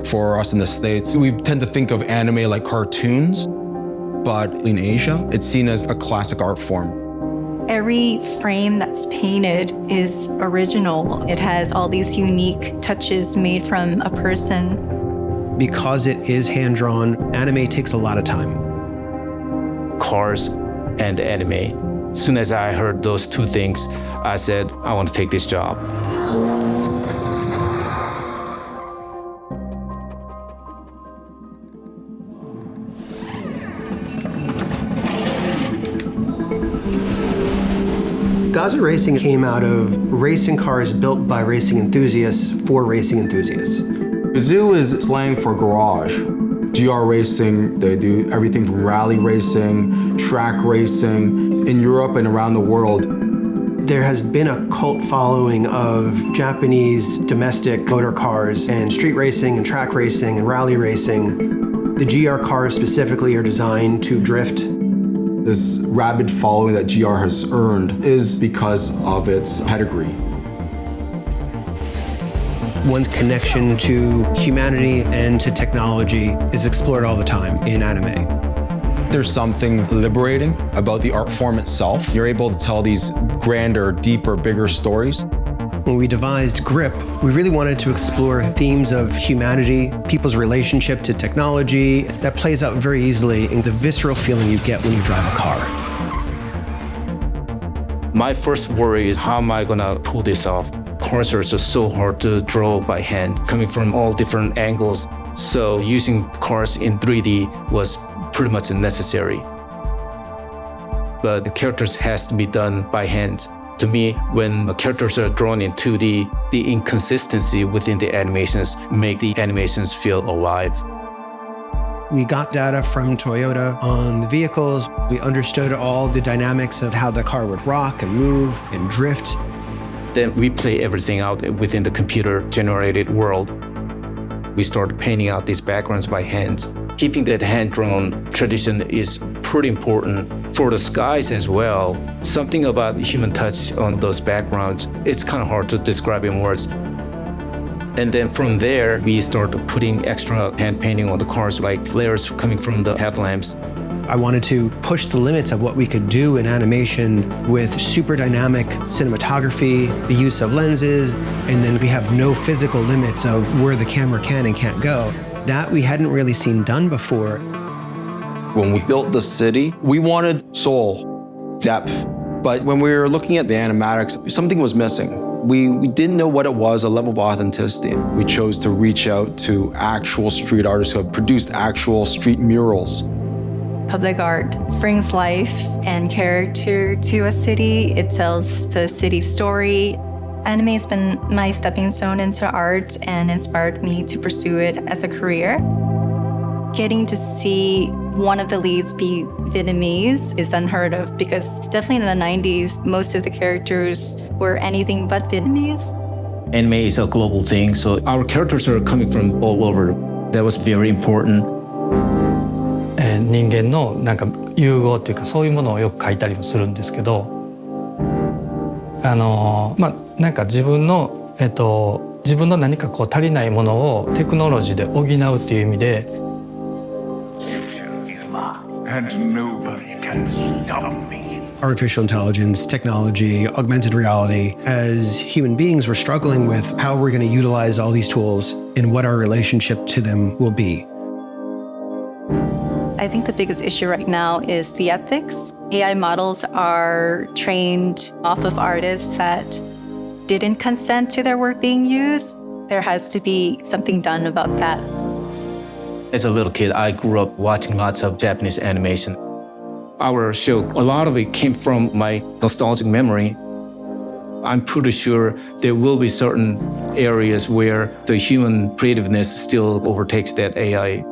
For us in the States, we tend to think of anime like cartoons, but in Asia, it's seen as a classic art form. Every frame that's painted is original. It has all these unique touches made from a person. Because it is hand-drawn, anime takes a lot of time. Cars and anime. As soon as I heard those two things, I said, I want to take this job. Gazoo Racing came out of racing cars built by racing enthusiasts for racing enthusiasts. Gazoo is slang for garage. GR Racing, they do everything from rally racing, track racing, in Europe and around the world. There has been a cult following of Japanese domestic motor cars and street racing and track racing and rally racing. The GR cars specifically are designed to drift. This rabid following that GR has earned is because of its pedigree. One's connection to humanity and to technology is explored all the time in anime. There's something liberating about the art form itself. You're able to tell these grander, deeper, bigger stories. When we devised Grip, we really wanted to explore themes of humanity, people's relationship to technology. That plays out very easily in the visceral feeling you get when you drive a car. My first worry is, how am I gonna pull this off? Cars are just so hard to draw by hand, coming from all different angles. So using cars in 3D was pretty much necessary. But the characters has to be done by hand. To me, when the characters are drawn in 2D, the inconsistency within the animations make the animations feel alive. We got data from Toyota on the vehicles. We understood all the dynamics of how the car would rock and move and drift. Then we play everything out within the computer-generated world. We started painting out these backgrounds by hand. Keeping that hand-drawn tradition is pretty important for the skies as well. Something about human touch on those backgrounds, it's kind of hard to describe in words. And then from there, we started putting extra hand painting on the cars, like flares coming from the headlamps. I wanted to push the limits of what we could do in animation with super dynamic cinematography, the use of lenses, and then we have no physical limits of where the camera can and can't go. That we hadn't really seen done before. When we built the city, we wanted soul, depth. But when we were looking at the animatics, something was missing. We didn't know what it was, a level of authenticity. We chose to reach out to actual street artists who have produced actual street murals. Public art brings life and character to a city. It tells the city's story. Anime has been my stepping stone into art and inspired me to pursue it as a career. Getting to see one of the leads be Vietnamese is unheard of, because definitely in the 90s, most of the characters were anything but Vietnamese. Anime is a global thing, so our characters are coming from all over. That was very important. 人間のなんか融合っていうか、そういうものをよく描いたりもするんですけど、なんか自分の何かこう足りないものをテクノロジーで補うっていう意味で、Artificial intelligence, technology, augmented reality. As human beings, we're struggling with how we're going to utilize all these tools and what our relationship to them will be. I think the biggest issue right now is the ethics. AI models are trained off of artists that didn't consent to their work being used. There has to be something done about that. As a little kid, I grew up watching lots of Japanese animation. Our show, a lot of it came from my nostalgic memory. I'm pretty sure there will be certain areas where the human creativeness still overtakes that AI.